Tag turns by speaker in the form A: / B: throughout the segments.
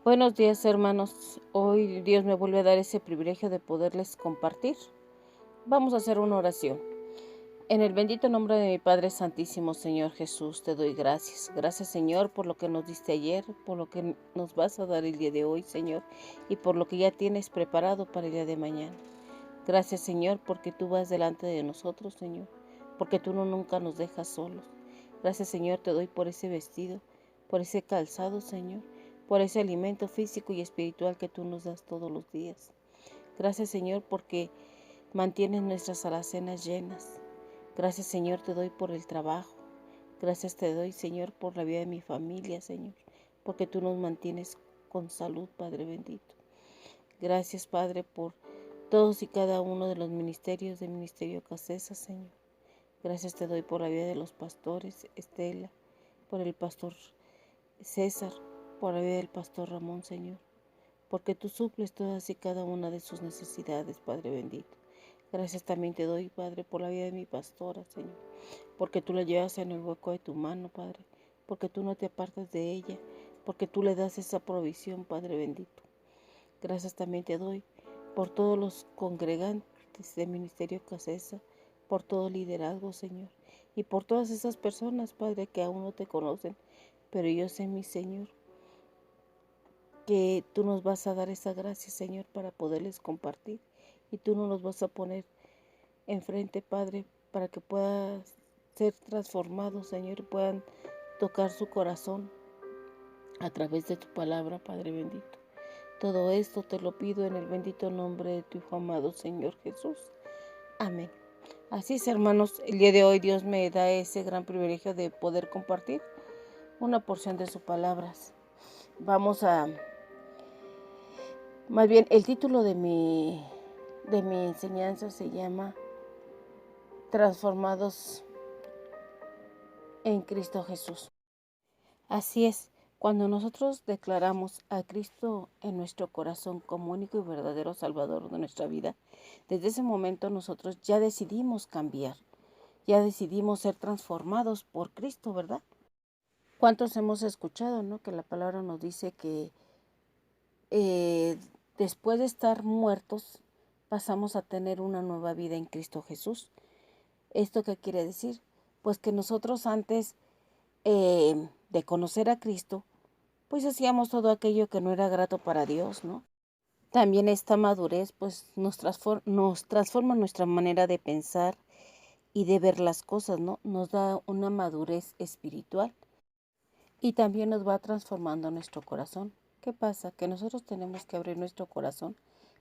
A: Buenos días, hermanos. Hoy Dios me vuelve a dar ese privilegio de poderles compartir. Vamos a hacer una oración. En el bendito nombre de mi Padre Santísimo, Señor Jesús, te doy gracias. Gracias, Señor, por lo que nos diste ayer, por lo que nos vas a dar el día de hoy, Señor, y por lo que ya tienes preparado para el día de mañana. Gracias, Señor, porque tú vas delante de nosotros, Señor, porque tú nunca nos dejas solos. Gracias, Señor, te doy por ese vestido, por ese calzado, Señor, por ese alimento físico y espiritual que tú nos das todos los días. Gracias, Señor, porque mantienes nuestras alacenas llenas. Gracias, Señor, te doy por el trabajo. Gracias te doy, Señor, por la vida de mi familia, Señor, porque tú nos mantienes con salud, Padre bendito. Gracias, Padre, por todos y cada uno de los ministerios del Ministerio Casesa, Señor. Gracias te doy por la vida de los pastores, Estela, por el pastor César, por la vida del pastor Ramón, Señor, porque tú suples todas y cada una de sus necesidades, Padre bendito. Gracias también te doy, Padre, por la vida de mi pastora, Señor, porque tú la llevas en el hueco de tu mano, Padre, porque tú no te apartas de ella, porque tú le das esa provisión, Padre bendito. Gracias también te doy por todos los congregantes del Ministerio Casesa, por todo liderazgo, Señor, y por todas esas personas, Padre, que aún no te conocen, pero yo sé, mi Señor, que tú nos vas a dar esa gracia, Señor, para poderles compartir, y tú no nos vas a poner enfrente, Padre, para que puedan ser transformados, Señor, y puedan tocar su corazón a través de tu palabra, Padre bendito. Todo esto te lo pido en el bendito nombre de tu Hijo amado, Señor Jesús. Amén. Así es, hermanos, el día de hoy Dios me da ese gran privilegio de poder compartir una porción de sus palabras. Más bien, el título de mi enseñanza se llama Transformados en Cristo Jesús. Así es, cuando nosotros declaramos a Cristo en nuestro corazón como único y verdadero Salvador de nuestra vida, desde ese momento nosotros ya decidimos cambiar, ya decidimos ser transformados por Cristo, ¿verdad? ¿Cuántos hemos escuchado, no? Que la palabra nos dice que después de estar muertos pasamos a tener una nueva vida en Cristo Jesús. ¿Esto qué quiere decir? Pues que nosotros antes de conocer a Cristo, pues hacíamos todo aquello que no era grato para Dios, ¿no? También esta madurez pues nos transforma nuestra manera de pensar y de ver las cosas, ¿no? Nos da una madurez espiritual y también nos va transformando nuestro corazón. ¿Qué pasa? Que nosotros tenemos que abrir nuestro corazón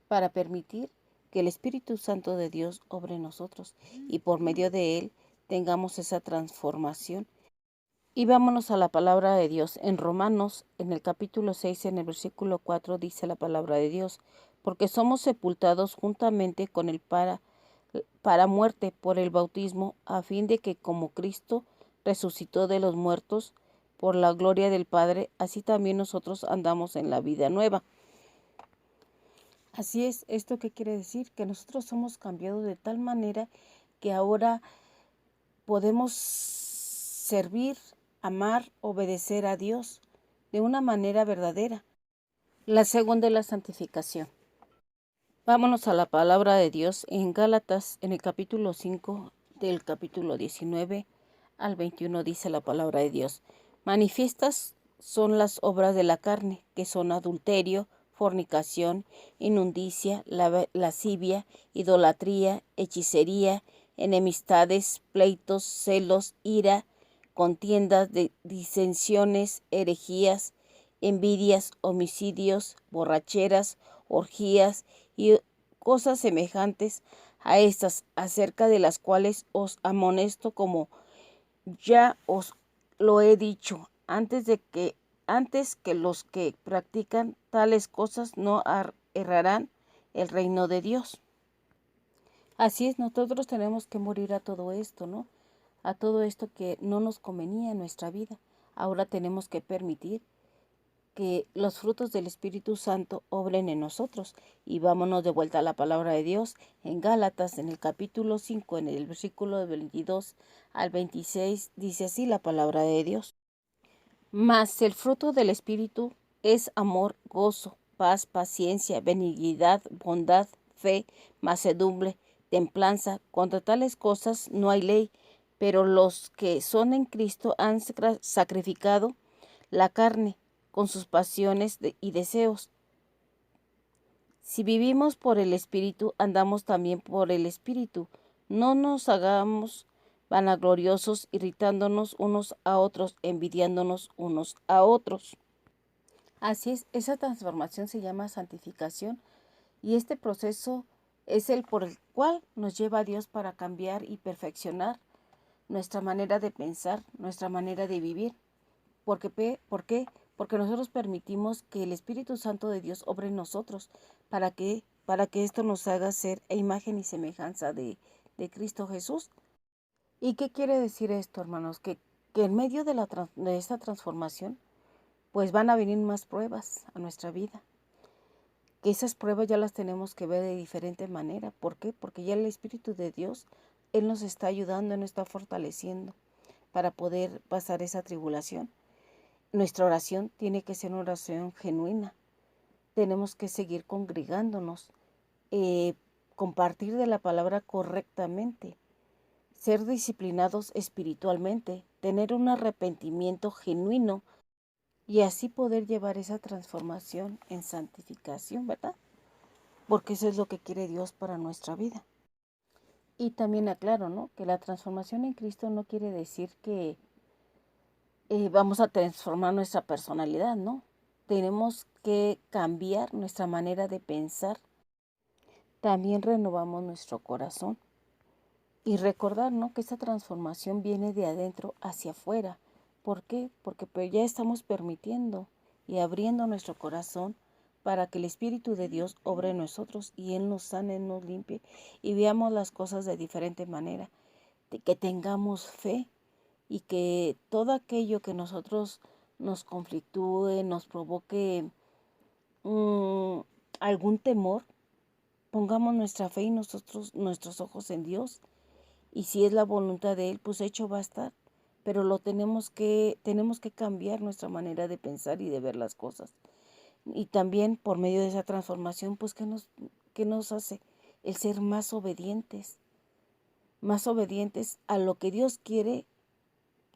A: para permitir que el Espíritu Santo de Dios obre en nosotros y por medio de él tengamos esa transformación. Y vámonos a la palabra de Dios. En Romanos, en el capítulo 6, en el versículo 4, dice la palabra de Dios, porque somos sepultados juntamente con él para muerte por el bautismo, a fin de que como Cristo resucitó de los muertos por la gloria del Padre, así también nosotros andamos en la vida nueva. Así es, ¿esto qué quiere decir? Que nosotros somos cambiados de tal manera que ahora podemos servir, amar, obedecer a Dios de una manera verdadera. La segunda es la santificación. Vámonos a la palabra de Dios en Gálatas, en el capítulo 5, del capítulo 19 al 21, dice la palabra de Dios. Manifiestas son las obras de la carne, que son adulterio, fornicación, inmundicia, lascivia, idolatría, hechicería, enemistades, pleitos, celos, ira, contiendas, disensiones, herejías, envidias, homicidios, borracheras, orgías y cosas semejantes a estas, acerca de las cuales os amonesto, como ya os lo he dicho, antes que los que practican tales cosas no errarán el reino de Dios. Así es, nosotros tenemos que morir a todo esto, ¿no? A todo esto que no nos convenía en nuestra vida. Ahora tenemos que permitir que los frutos del Espíritu Santo obren en nosotros. Y vámonos de vuelta a la palabra de Dios en Gálatas, en el capítulo 5, en el versículo 22 al 26, dice así la palabra de Dios. Mas el fruto del Espíritu es amor, gozo, paz, paciencia, benignidad, bondad, fe, mansedumbre, templanza. Contra tales cosas no hay ley, pero los que son en Cristo han sacrificado la carne con sus pasiones y deseos. Si vivimos por el Espíritu, andamos también por el Espíritu. No nos hagamos vanagloriosos, irritándonos unos a otros, envidiándonos unos a otros. Así es, esa transformación se llama santificación y este proceso es el por el cual nos lleva a Dios para cambiar y perfeccionar nuestra manera de pensar, nuestra manera de vivir. ¿Por qué? Porque nosotros permitimos que el Espíritu Santo de Dios obre en nosotros. ¿Para qué? Para que esto nos haga ser imagen y semejanza de Cristo Jesús. ¿Y qué quiere decir esto, hermanos? Que en medio de esta transformación, pues van a venir más pruebas a nuestra vida. Que esas pruebas ya las tenemos que ver de diferente manera. ¿Por qué? Porque ya el Espíritu de Dios, Él nos está ayudando, Él nos está fortaleciendo para poder pasar esa tribulación. Nuestra oración tiene que ser una oración genuina. Tenemos que seguir congregándonos, compartir de la palabra correctamente, ser disciplinados espiritualmente, tener un arrepentimiento genuino y así poder llevar esa transformación en santificación, ¿verdad? Porque eso es lo que quiere Dios para nuestra vida. Y también aclaro, ¿no? Que la transformación en Cristo no quiere decir que vamos a transformar nuestra personalidad, ¿no? Tenemos que cambiar nuestra manera de pensar. También renovamos nuestro corazón. Y recordar, ¿no? Que esta transformación viene de adentro hacia afuera. ¿Por qué? Porque pues ya estamos permitiendo y abriendo nuestro corazón para que el Espíritu de Dios obre en nosotros y Él nos sane, nos limpie y veamos las cosas de diferente manera. Que tengamos fe y que todo aquello que nosotros nos conflictúe, nos provoque algún temor, pongamos nuestra fe y nuestros ojos en Dios. Y si es la voluntad de Él, pues hecho va a estar. Pero tenemos que cambiar nuestra manera de pensar y de ver las cosas. Y también por medio de esa transformación, pues ¿qué nos hace? El ser más obedientes a lo que Dios quiere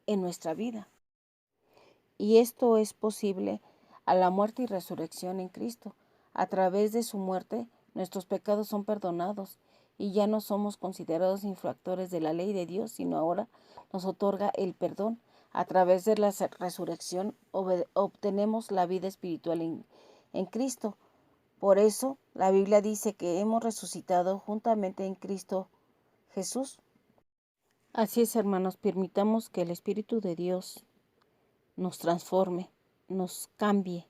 A: en nuestra vida. Y esto es posible a la muerte y resurrección en Cristo. A través de su muerte, nuestros pecados son perdonados y ya no somos considerados infractores de la ley de Dios, sino ahora nos otorga el perdón. A través de la resurrección obtenemos la vida espiritual en Cristo. Por eso la Biblia dice que hemos resucitado juntamente en Cristo Jesús. Así es, hermanos, permitamos que el Espíritu de Dios nos transforme, nos cambie,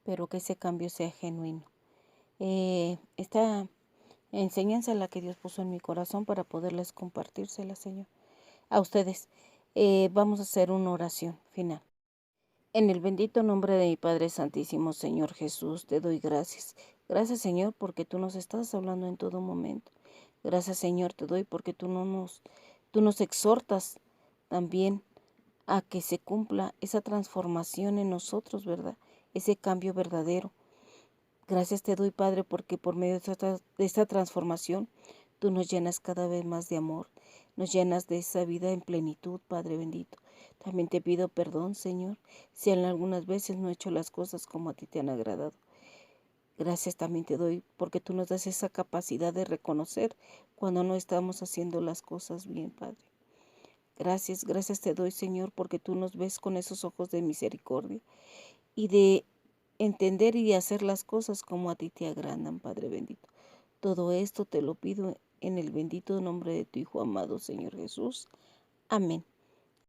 A: pero que ese cambio sea genuino. Esta enseñanza la que Dios puso en mi corazón para poderles compartírsela, Señor, a ustedes. Vamos a hacer una oración final. En el bendito nombre de mi Padre Santísimo, Señor Jesús, te doy gracias. Gracias, Señor, porque tú nos estás hablando en todo momento. Gracias, Señor, te doy porque tú nos exhortas también a que se cumpla esa transformación en nosotros, ¿verdad? Ese cambio verdadero. Gracias te doy, Padre, porque por medio de esta transformación tú nos llenas cada vez más de amor, nos llenas de esa vida en plenitud, Padre bendito. También te pido perdón, Señor, si en algunas veces no he hecho las cosas como a ti te han agradado. Gracias también te doy porque tú nos das esa capacidad de reconocer cuando no estamos haciendo las cosas bien, Padre. Gracias te doy, Señor, porque tú nos ves con esos ojos de misericordia y de entender y de hacer las cosas como a ti te agradan, Padre bendito. Todo esto te lo pido en el bendito nombre de tu Hijo amado, Señor Jesús. Amén.